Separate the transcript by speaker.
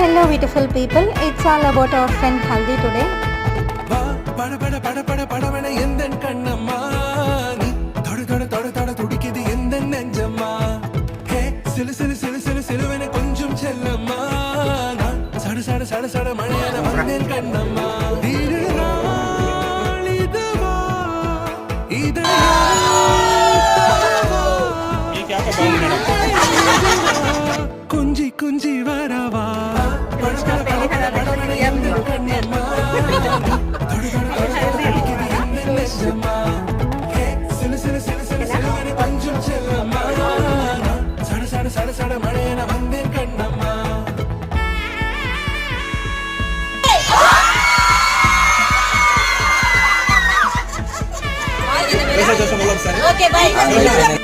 Speaker 1: Hello beautiful people, it's all about our friend Haldi today.
Speaker 2: குஞ்சி குஞ்சி வரவா சட மழையன வந்தேன் கண்ணம்மா.
Speaker 3: Okay, bye.